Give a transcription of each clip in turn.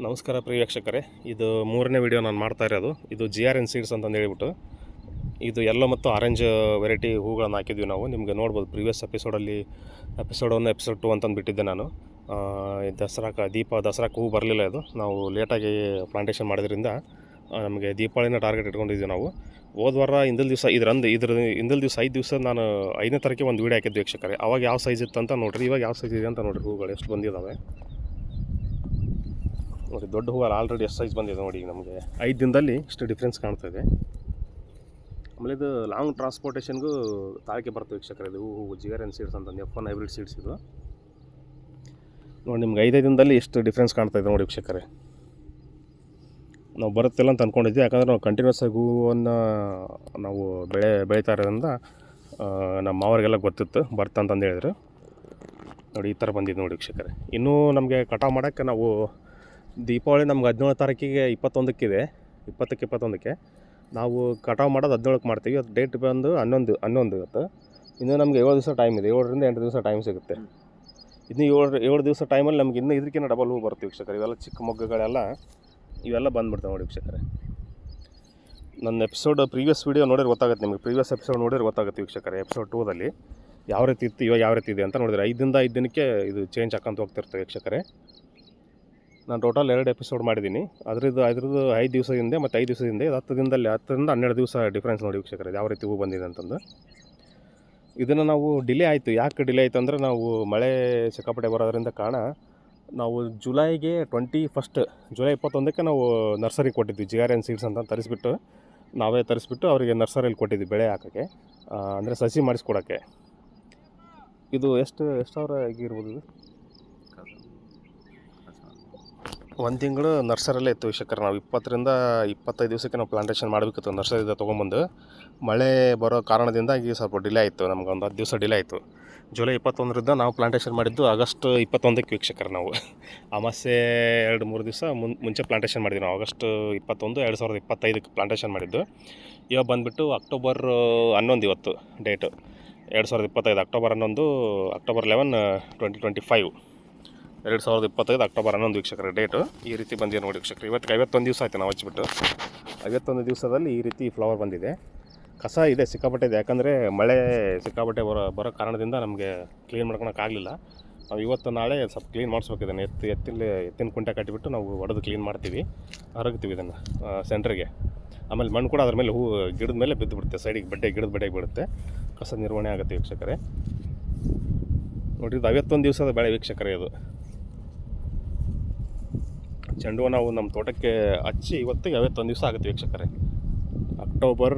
ನಮಸ್ಕಾರ ಪ್ರಿಯ ವೀಕ್ಷಕರೇ, ಇದು ಮೂರನೇ ವಿಡಿಯೋ ನಾನು ಮಾಡ್ತಾ ಇರೋದು. ಇದು GRN ಸೀಡ್ಸ್ ಅಂತಂದು ಹೇಳ್ಬಿಟ್ಟು ಇದು ಯೆಲ್ಲೋ ಮತ್ತು ಆರೆಂಜ್ ವೆರೈಟಿ ಹೂಗಳನ್ನು ಹಾಕಿದ್ವಿ ನಾವು. ನಿಮಗೆ ನೋಡ್ಬೋದು ಪ್ರೀವಿಯಸ್ ಎಪಿಸೋಡ್ 1 ಎಪಿಸೋಡ್ 2 ಅಂತಂದು ಬಿಟ್ಟಿದ್ದೆ ನಾನು. ದಸರಾಕ್ಕೆ ಹೂ ಬರಲಿಲ್ಲ. ಇದು ನಾವು ಲೇಟಾಗಿ ಪ್ಲಾಂಟೇಷನ್ ಮಾಡೋದ್ರಿಂದ ನಮಗೆ ದೀಪಾವಳಿನ ಟಾರ್ಗೆಟ್ ಇಟ್ಕೊಂಡಿದ್ವಿ ನಾವು. ಹೋದ ವಾರ ಹಿಂದಿನ ದಿವಸ ಹಿಂದಿನ ದಿವಸ 5 ದಿವಸ ನಾನು 5ನೇ ತಾರೀಕಿಗೆ ಒಂದು ವೀಡಿಯೋ ಹಾಕಿದ್ದೆ ವೀಕ್ಷಕರೇ. ಅವಾಗ ಯಾವ ಸೈಜ್ ಇತ್ತು ಅಂತ ನೋಡಿರಿ, ಇವಾಗ ಯಾವ ಸೈಜ್ ಇದೆ ಅಂತ ನೋಡಿರಿ. ಹೂಗಳು ಎಷ್ಟು ಬಂದಿದ್ದಾವೆ ನೋಡಿ. ದೊಡ್ಡ ಹೂವು ಆಲ್ರೆಡಿ ಎಷ್ಟು ಸೈಜ್ ಬಂದಿದೆ ನೋಡಿ. ನಮಗೆ 5 ದಿನದಲ್ಲಿ ಇಷ್ಟು ಡಿಫ್ರೆನ್ಸ್ ಕಾಣ್ತಾಯಿದೆ. ಆಮೇಲೆ ಇದು ಲಾಂಗ್ ಟ್ರಾನ್ಸ್ಪೋರ್ಟೇಷನ್ಗೂ ತಾಳಿಕೆ ಬರ್ತವೆ ವೀಕ್ಷಕರೇ. ಇದು ಹೂವು GRN ಸೀಡ್ಸ್ ಅಂತಂದು F1 ಹೈಬ್ರಿಡ್ ಸೀಡ್ಸ್ ಇದು ನೋಡಿ. ನಿಮ್ಗೆ 5 ದಿನದಲ್ಲಿ ಎಷ್ಟು ಡಿಫ್ರೆನ್ಸ್ ಕಾಣ್ತಾಯಿದೆ ನೋಡಿ ವೀಕ್ಷಕರೇ. ನಾವು ಬರುತ್ತಿಲ್ಲ ಅಂತ ಅಂದ್ಕೊಂಡಿದ್ವಿ, ಯಾಕಂದರೆ ನಾವು ಕಂಟಿನ್ಯೂಸ್ ಆಗಿ ಹೂವನ್ನು ನಾವು ಬೆಳೀತಾ ಇರೋದ್ರಿಂದ ನಮ್ಮ ಮಾವರಿಗೆಲ್ಲ ಗೊತ್ತಿತ್ತು ಅಂತಂದು ಹೇಳಿದ್ರು ನೋಡಿ. ಈ ಥರ ಬಂದಿದ್ದು ನೋಡಿ ವೀಕ್ಷಕರೇ. ಇನ್ನೂ ನಮಗೆ ಕಟಾವು ಮಾಡೋಕ್ಕೆ ನಾವು ದೀಪಾವಳಿ ನಮ್ಗೆ 17ನೇ ತಾರೀಕಿಗೆ 21ಕ್ಕೆ 21ಕ್ಕೆ ನಾವು ಕಟಾವು ಮಾಡೋದು 17ಕ್ಕೆ ಮಾಡ್ತೀವಿ. ಅದು ಡೇಟ್ ಬಂದು 11 ಇವತ್ತು. ಇನ್ನೂ ನಮಗೆ 7 ದಿವಸ ಟೈಮ್ ಇದೆ. 7ರಿಂದ 8 ದಿವಸ ಟೈಮ್ ಸಿಗುತ್ತೆ. ಇನ್ನು 7 ದಿವಸ ಟೈಮಲ್ಲಿ ನಮ್ಗೆ ಇನ್ನೂ ಇದಕ್ಕಿಂತ ಡಬಲ್ ಹೂ ಬರುತ್ತೆ ವೀಕ್ಷಕರೇ. ಇವೆಲ್ಲ ಚಿಕ್ಕ ಮೊಗ್ಗುಗಳೆಲ್ಲ ಇವೆಲ್ಲ ಬಂದುಬಿಡ್ತಾವೆ ನೋಡಿ ವೀಕ್ಷಕರೇ. ನನ್ನ ಪ್ರೀವಿಯಸ್ ವೀಡಿಯೋ ನೋಡಿದ್ರೆ ಗೊತ್ತಾಗುತ್ತೆ ನಿಮಗೆ. ಪ್ರೀವಿಯಸ್ ಎಪಿಸೋಡ್ ನೋಡಿದ್ರೆ ಗೊತ್ತಾಗುತ್ತೆ ವೀಕ್ಷಕರೇ. ಎಪಿಸೋಡ್ 2ದಲ್ಲಿ ಯಾವ ರೀತಿ ಇತ್ತು, ಇವಾಗ ಯಾವ ರೀತಿ ಇದೆ ಅಂತ ನೋಡಿದ್ರೆ 5 ದಿನಕ್ಕೆ ಇದು ಚೇಂಜ್ ಹಾಕೊಂತ ಹೋಗ್ತಿರ್ತವೆ ವೀಕ್ಷಕರೇ. ನಾನು ಟೋಟಲ್ 2 ಎಪಿಸೋಡ್ ಮಾಡಿದ್ದೀನಿ. ಅದ್ರದ್ದು 5 ದಿವಸ ಹಿಂದೆ ಮತ್ತು 5 ದಿವಸ ಹಿಂದೆ. 10ರಿಂದ 12 ದಿವಸ ಡಿಫ್ರೆನ್ಸ್ ನೋಡಿ ವೀಕ್ಷಕರೇ, ಯಾವ ರೀತಿ ಹೂ ಬಂದಿದೆ ಅಂತಂದು. ಇದನ್ನು ನಾವು ಡಿಲೇ ಆಯಿತು. ಯಾಕೆ ಡಿಲೇ ಆಯಿತು ಅಂದರೆ, ನಾವು ಮಳೆ ಸಿಕ್ಕಾಪಟ್ಟೆ ಬರೋದ್ರಿಂದ ಕಾರಣ ನಾವು ಜುಲೈ 21ಕ್ಕೆ ನಾವು ನರ್ಸರಿಗೆ ಕೊಟ್ಟಿದ್ವಿ. GRN ಸೀಡ್ಸ್ ಅಂತ ನಾವೇ ತರಿಸ್ಬಿಟ್ಟು ಅವರಿಗೆ ನರ್ಸರಿಯಲ್ಲಿ ಕೊಟ್ಟಿದ್ವಿ ಬೆಳೆ ಹಾಕೋಕ್ಕೆ, ಅಂದರೆ ಸಸಿ ಮಾಡಿಸ್ಕೊಡೋಕ್ಕೆ. ಇದು ಎಷ್ಟು ಸಾವಿರ ಆಗಿರ್ಬೋದು? ಇದು 1 ತಿಂಗಳು ನರ್ಸರಲ್ಲೇ ಇತ್ತು ವೀಕ್ಷಕರೇ. ನಾವು 20ರಿಂದ 25 ದಿವಸಕ್ಕೆ ನಾವು ಪ್ಲಾಂಟೇಷನ್ ಮಾಡಬೇಕಿತ್ತು. ನರ್ಸರಿಯಿಂದ ತೊಗೊಂಬಂದು ಮಳೆ ಬರೋ ಕಾರಣದಿಂದಾಗಿ ಸ್ವಲ್ಪ ಡಿಲೇ ಆಯಿತು. ನಮ್ಗೆ ಒಂದು 10 ದಿವಸ ಡಿಲೇ ಆಯಿತು. ಜುಲೈ 21ರಿಂದ ನಾವು ಪ್ಲಾಂಟೇಷನ್ ಮಾಡಿದ್ದು ಆಗಸ್ಟ್ 21ಕ್ಕೆ ವೀಕ್ಷಕರೇ. ನಾವು ಅಮಾವಾಸ್ಯೆ 2-3 ದಿವಸ ಮುಂಚೆ ಪ್ಲಾಂಟೇಷನ್ ಮಾಡಿದ್ವಿ ನಾವು. ಆಗಸ್ಟ್ 21, 2025ಕ್ಕೆ ಪ್ಲಾಂಟೇಷನ್ ಮಾಡಿದ್ದು. ಇವಾಗ ಬಂದುಬಿಟ್ಟು ಅಕ್ಟೋಬರ್ 11 ಇವತ್ತು ಡೇಟು 2025. ಅಕ್ಟೋಬರ್ 11, ಅಕ್ಟೋಬರ್ 11, 2025, 2025 ಅಕ್ಟೋಬರ್ 11 ವೀಕ್ಷಕರೇ ಡೇಟು. ಈ ರೀತಿ ಬಂದಿದೆ ನೋಡಿ ವೀಕ್ಷಕರೇ. ಇವತ್ತಿಗೆ 51 ದಿವಸ ಆಯಿತು ನಾವು ಹಚ್ಚಿಬಿಟ್ಟು. 51 ದಿವಸದಲ್ಲಿ ಈ ರೀತಿ ಫ್ಲವರ್ ಬಂದಿದೆ. ಕಸ ಇದೆ, ಸಿಕ್ಕಾಪಟ್ಟೆ ಇದೆ. ಯಾಕಂದರೆ ಮಳೆ ಸಿಕ್ಕಾಪಟ್ಟೆ ಬರೋ ಕಾರಣದಿಂದ ನಮಗೆ ಕ್ಲೀನ್ ಮಾಡ್ಕೊಳಕ್ಕಾಗಲಿಲ್ಲ. ನಾವು ಇವತ್ತು ನಾಳೆ ಸ್ವಲ್ಪ ಕ್ಲೀನ್ ಮಾಡಿಸ್ಬೇಕಿದ್ದಾನೆ. ಎತ್ತಿನ ಕುಂಟೆ ಕಟ್ಟಿಬಿಟ್ಟು ನಾವು ಹೊಡೆದು ಕ್ಲೀನ್ ಮಾಡ್ತೀವಿ, ಹರಗ್ತೀವಿ ಇದನ್ನು ಸೆಂಟ್ರಿಗೆ. ಆಮೇಲೆ ಮಣ್ಣು ಕೂಡ ಅದ್ರ ಮೇಲೆ ಗಿಡದ ಮೇಲೆ ಬಿದ್ದು ಬಿಡುತ್ತೆ, ಸೈಡಿಗೆ ಗಿಡದ ಬಡ್ಡೆಗೆ ಬಿಡುತ್ತೆ. ಕಸ ನಿರ್ವಹಣೆ ಆಗುತ್ತೆ ವೀಕ್ಷಕರೇ. ನೋಡಿದ್ದು 51 ದಿವಸದ ಬೆಳೆ ವೀಕ್ಷಕರೇ. ಇದು ಚೆಂಡು ನಾವು ನಮ್ಮ ತೋಟಕ್ಕೆ ಹಚ್ಚಿ ಇವತ್ತಿಗೆ 51 ದಿವಸ ಆಗುತ್ತೆ ವೀಕ್ಷಕರೇ. ಅಕ್ಟೋಬರ್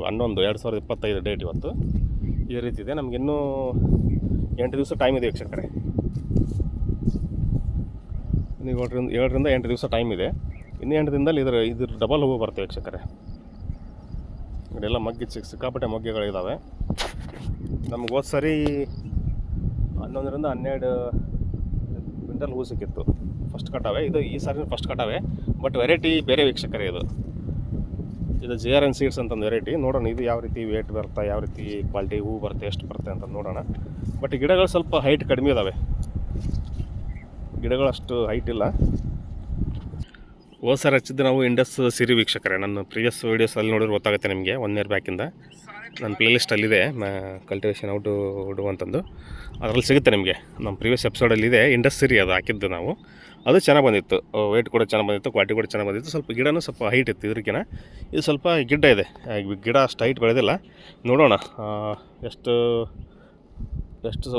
11, 2025 ಡೇಟ್ ಇವತ್ತು. ಈ ರೀತಿ ಇದೆ. ನಮಗಿನ್ನೂ 8 ದಿವಸ ಟೈಮ್ ಇದೆ ವೀಕ್ಷಕರೇ. ನೀವು 7ರಿಂದ 8 ದಿವಸ ಟೈಮ್ ಇದೆ. ಇನ್ನು 8 ದಿನದಲ್ಲಿ ಇದ್ರ ಡಬಲ್ ಹೂವು ಬರ್ತವೆ ವೀಕ್ಷಕರೇ. ಇದೆಲ್ಲ ಸಿಕ್ಕಾಪಟ್ಟೆ ಮೊಗ್ಗೆಗಳಿದ್ದಾವೆ. ನಮ್ಗೆ ಹೋದ ಸರಿ 11ರಿಂದ 12 ಕ್ವಿಂಟಲ್ ಹೂ ಸಿಕ್ಕಿತ್ತು ಫಸ್ಟ್ ಕಟಾವೆ. ಈ ಸಾರಿ ಫಸ್ಟ್ ಕಟಾವೆ, ಬಟ್ ವೆರೈಟಿ ಬೇರೆ ವೀಕ್ಷಕರೇ. ಇದು GRN ಸೀಡ್ಸ್ ಅಂತಂದು ವೆರೈಟಿ. ನೋಡೋಣ ಇದು ಯಾವ ರೀತಿ ವೇಟ್ ಬರುತ್ತೆ, ಯಾವ ರೀತಿ ಕ್ವಾಲಿಟಿ ಹೂ ಬರುತ್ತೆ, ಎಷ್ಟು ಬರುತ್ತೆ ಅಂತ ನೋಡೋಣ. ಬಟ್ ಗಿಡಗಳು ಸ್ವಲ್ಪ ಹೈಟ್ ಕಡಿಮೆ ಇದ್ದಾವೆ. ಗಿಡಗಳು ಅಷ್ಟು ಹೈಟ್ ಇಲ್ಲ. ಹೋದ ಸಾರಿ ಹಚ್ಚಿದ್ದು ನಾವು ಇಂಡಸ್ ಸಿರಿ ವೀಕ್ಷಕರೇ. ನನ್ನ ಪ್ರೀವಿಯಸ್ ವೀಡಿಯೋಸಲ್ಲಿ ನೋಡಿದ್ರೆ ಗೊತ್ತಾಗುತ್ತೆ ನಿಮಗೆ. 1 ಇಯರ್ ಬ್ಯಾಕಿಂದ ನನ್ನ ಪ್ಲೇಲಿಸ್ಟಲ್ಲಿದೆ, ಕಲ್ಟಿವೇಷನ್ ಔಟು ಅಂತಂದು. ಅದರಲ್ಲಿ ಸಿಗುತ್ತೆ ನಿಮಗೆ. ನಮ್ಮ ಪ್ರೀವಿಯಸ್ ಎಪಿಸೋಡಲ್ಲಿದೆ ಇಂಡಸ್ ಸಿರಿ. ಅದು ಹಾಕಿದ್ದು ನಾವು. ಅದು ಚೆನ್ನಾಗಿ ಬಂದಿತ್ತು, ವೇಟ್ ಕೂಡ ಚೆನ್ನಾಗಿ ಬಂದಿತ್ತು, ಕ್ವಾಲಿಟಿ ಕೂಡ ಚೆನ್ನಾಗಿ ಬಂದಿತ್ತು. ಸ್ವಲ್ಪ ಗಿಡನೂ ಸ್ವಲ್ಪ ಹೈಟ್ ಇತ್ತು ಇದಕ್ಕಿಂತ. ಇದು ಸ್ವಲ್ಪ ಗಿಡ್ಡ ಇದೆ, ಗಿಡ ಅಷ್ಟು ಹೈಟ್ ಬೆಳೆದಿಲ್ಲ. ನೋಡೋಣ ಎಷ್ಟು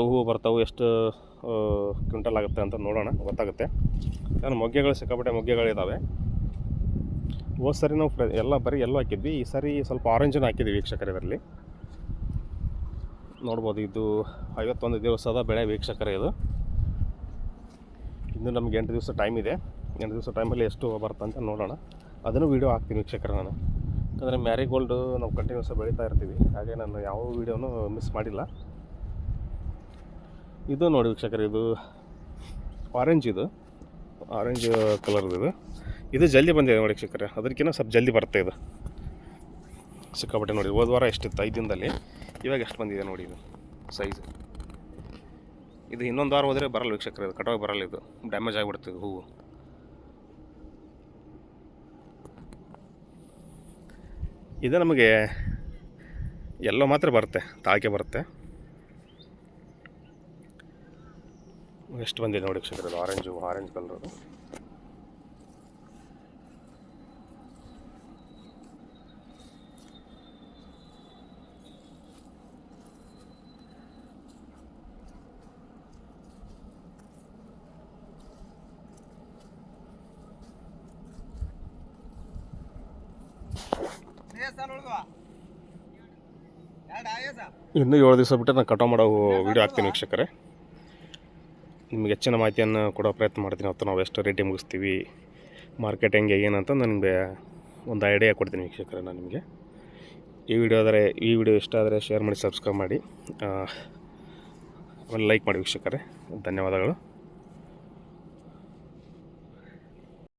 ಹೂವು ಬರ್ತಾವೆ, ಎಷ್ಟು ಕ್ವಿಂಟಲ್ ಆಗುತ್ತೆ ಅಂತ ನೋಡೋಣ, ಗೊತ್ತಾಗುತ್ತೆ. ನಾನು ಮೊಗ್ಗೆಗಳು ಸಿಕ್ಕಾಪಟ್ಟೆ ಮೊಗ್ಗೆಗಳಿದ್ದಾವೆ. ಹೋದ ಸರಿ ನಾವು ಎಲ್ಲ ಬರೀ ಎಲ್ಲೋ ಹಾಕಿದ್ವಿ. ಈ ಸಾರಿ ಸ್ವಲ್ಪ ಆರೆಂಜನ್ನು ಹಾಕಿದ್ವಿ ವೀಕ್ಷಕರೇ. ಇದರಲ್ಲಿ ನೋಡ್ಬೋದು. ಇದು 51 ದಿವಸದ ಬೆಳೆ ವೀಕ್ಷಕರೇ. ಇದು ಇನ್ನು ನಮ್ಗೆ 8 ದಿವಸ ಟೈಮ್ ಇದೆ. 8 ದಿವಸ ಟೈಮಲ್ಲಿ ಎಷ್ಟು ಬರುತ್ತೆ ಅಂತ ನೋಡೋಣ. ಅದನ್ನು ವೀಡಿಯೋ ಹಾಕ್ತೀನಿ ವೀಕ್ಷಕರೇ ನಾನು. ಯಾಕಂದರೆ ಮ್ಯಾರಿಗೋಲ್ಡು ನಾವು ಕಂಟಿನ್ಯೂಸ್ ಬೆಳೀತಾ ಇರ್ತೀವಿ, ಹಾಗೆ ನಾನು ಯಾವ ವೀಡಿಯೋನೂ ಮಿಸ್ ಮಾಡಿಲ್ಲ. ಇದು ನೋಡಿ ವೀಕ್ಷಕರೇ, ಇದು ಆರೆಂಜ್ ಕಲರ್ದು. ಇದು ಜಲ್ದಿ ಬಂದಿದೆ ನೋಡಿ ವೀಕ್ಷಕರೇ. ಅದಕ್ಕಿಂತ ಸ್ವಲ್ಪ ಜಲ್ದಿ ಬರುತ್ತೆ ಇದು ಸಿಕ್ಕಾಪಟ್ಟೆ. ನೋಡಿ ಹೋದ ವಾರ ಎಷ್ಟಿತ್ತು 5 ದಿನದಲ್ಲಿ, ಇವಾಗ ಎಷ್ಟು ಬಂದಿದೆ ನೋಡಿ ಇದು ಸೈಜ್. ಇದು ಇನ್ನೊಂದು ವಾರ ಹೋದರೆ ಬರಲ್ಲ ವೀಕ್ಷಕರೇ. ಇದು ಕಟಾವಾಗಿ ಬರಲ್ಲ, ಇದು ಡ್ಯಾಮೇಜ್ ಆಗಿಬಿಡ್ತದೆ ಹೂವು. ಇದು ನಮಗೆ ಎಲ್ಲೋ ಮಾತ್ರ ಬರುತ್ತೆ, ತಾಳಿಕೆ ಬರುತ್ತೆ. ಎಷ್ಟು ಬಂದಿದೆ ನೋಡಿ ವೀಕ್ಷಕರದು, ಆರೆಂಜ್ ಕಲರದು. ಇನ್ನೂ 7 ದಿವಸ ಬಿಟ್ಟು ನಾನು ಕಟಾವು ಮಾಡೋ ವೀಡಿಯೋ ಹಾಕ್ತೀನಿ ವೀಕ್ಷಕರೇ. ನಿಮಗೆ ಹೆಚ್ಚಿನ ಮಾಹಿತಿಯನ್ನು ಕೊಡೋ ಪ್ರಯತ್ನ ಮಾಡ್ತೀನಿ. ಅವತ್ತು ನಾವು ಎಷ್ಟು ರೇಟಿಗೆ ಮುಗಿಸ್ತೀವಿ, ಮಾರ್ಕೆಟ್ ಹೆಂಗೆ ಏನಂತ ನನಗೆ ಒಂದು ಐಡಿಯಾ ಕೊಡ್ತೀನಿ ವೀಕ್ಷಕರೇ ನಾನು ನಿಮಗೆ. ಈ ವಿಡಿಯೋ ಇಷ್ಟ ಆದರೆ ಶೇರ್ ಮಾಡಿ, ಸಬ್ಸ್ಕ್ರೈಬ್ ಮಾಡಿ, ಒಂದು ಲೈಕ್ ಮಾಡಿ ವೀಕ್ಷಕರೇ. ಧನ್ಯವಾದಗಳು.